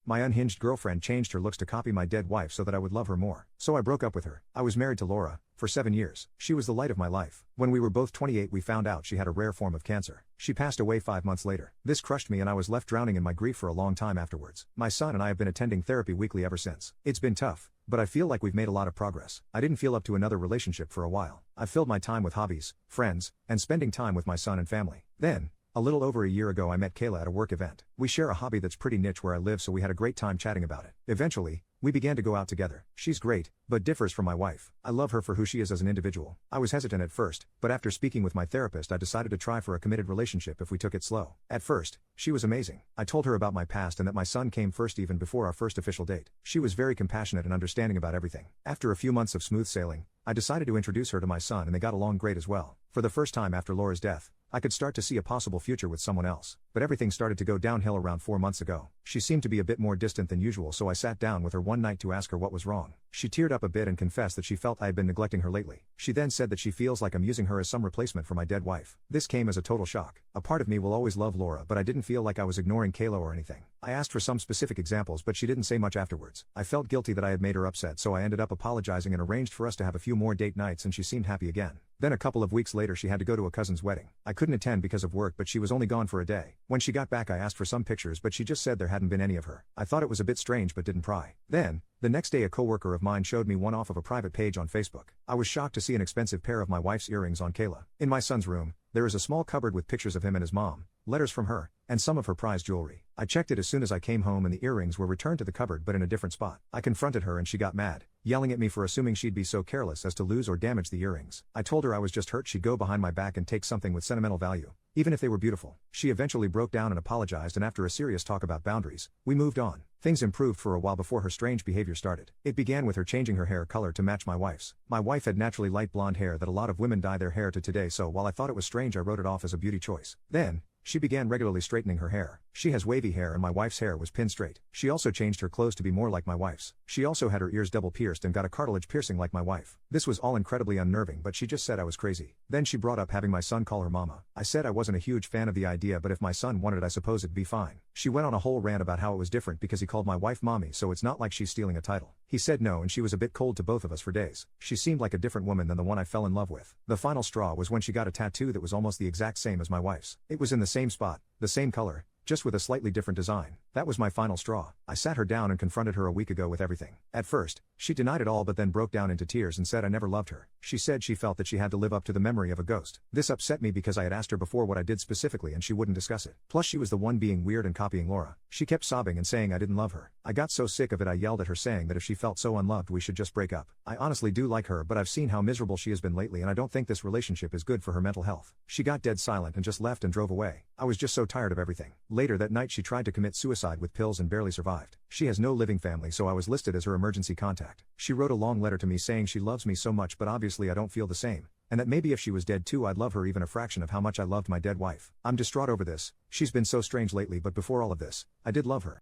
My unhinged girlfriend changed her looks to copy my dead wife so that I would love her more. So I broke up with her. I was married to Laura for 7 years. She was the light of my life. When we were both 28, we found out she had a rare form of cancer. She passed away 5 months later. This crushed me and I was left drowning in my grief for a long time afterwards. My son and I have been attending therapy weekly ever since. It's been tough, but I feel like we've made a lot of progress. I didn't feel up to another relationship for a while. I filled my time with hobbies, friends, and spending time with my son and family. Then, a little over a year ago, I met Kayla at a work event. We share a hobby that's pretty niche where I live, so we had a great time chatting about it. Eventually, we began to go out together. She's great, but differs from my wife. I love her for who she is as an individual. I was hesitant at first, but after speaking with my therapist, I decided to try for a committed relationship if we took it slow. At first, she was amazing. I told her about my past and that my son came first even before our first official date. She was very compassionate and understanding about everything. After a few months of smooth sailing, I decided to introduce her to my son and they got along great as well. For the first time after Laura's death, I could start to see a possible future with someone else. But everything started to go downhill around 4 months ago. She seemed to be a bit more distant than usual, so I sat down with her one night to ask her what was wrong. She teared up a bit and confessed that she felt I had been neglecting her lately. She then said that she feels like I'm using her as some replacement for my dead wife. This came as a total shock. A part of me will always love Laura, but I didn't feel like I was ignoring Kayla or anything. I asked for some specific examples, but she didn't say much afterwards. I felt guilty that I had made her upset, so I ended up apologizing and arranged for us to have a few more date nights, and she seemed happy again. Then a couple of weeks later she had to go to a cousin's wedding. I couldn't attend because of work, but she was only gone for a day. When she got back I asked for some pictures, but she just said there hadn't been any of her. I thought it was a bit strange but didn't pry. Then, the next day a coworker of mine showed me one off of a private page on Facebook. I was shocked to see an expensive pair of my wife's earrings on Kayla. In my son's room, there is a small cupboard with pictures of him and his mom, letters from her, and some of her prized jewelry. I checked it as soon as I came home and the earrings were returned to the cupboard but in a different spot. I confronted her and she got mad, yelling at me for assuming she'd be so careless as to lose or damage the earrings. I told her I was just hurt she'd go behind my back and take something with sentimental value, even if they were beautiful. She eventually broke down and apologized, and after a serious talk about boundaries, we moved on. Things improved for a while before her strange behavior started. It began with her changing her hair color to match my wife's. My wife had naturally light blonde hair that a lot of women dye their hair to today, so while I thought it was strange I wrote it off as a beauty choice. Then, she began regularly straightening her hair. She has wavy hair and my wife's hair was pin straight. She also changed her clothes to be more like my wife's. She also had her ears double pierced and got a cartilage piercing like my wife. This was all incredibly unnerving, but she just said I was crazy. Then she brought up having my son call her mama. I said I wasn't a huge fan of the idea, but if my son wanted it I suppose it'd be fine. She went on a whole rant about how it was different because he called my wife mommy, so it's not like she's stealing a title. He said no and she was a bit cold to both of us for days. She seemed like a different woman than the one I fell in love with. The final straw was when she got a tattoo that was almost the exact same as my wife's. It was in the same spot, the same color, just with a slightly different design. That was my final straw. I sat her down and confronted her a week ago with everything. At first, she denied it all but then broke down into tears and said I never loved her. She said she felt that she had to live up to the memory of a ghost. This upset me because I had asked her before what I did specifically and she wouldn't discuss it. Plus she was the one being weird and copying Laura. She kept sobbing and saying I didn't love her. I got so sick of it I yelled at her saying that if she felt so unloved we should just break up. I honestly do like her, but I've seen how miserable she has been lately and I don't think this relationship is good for her mental health. She got dead silent and just left and drove away. I was just so tired of everything. Later that night she tried to commit suicide with pills and barely survived. She has no living family, so I was listed as her emergency contact. She wrote a long letter to me saying she loves me so much but obviously I don't feel the same, and that maybe if she was dead too I'd love her even a fraction of how much I loved my dead wife. I'm distraught over this. She's been so strange lately, but before all of this, I did love her.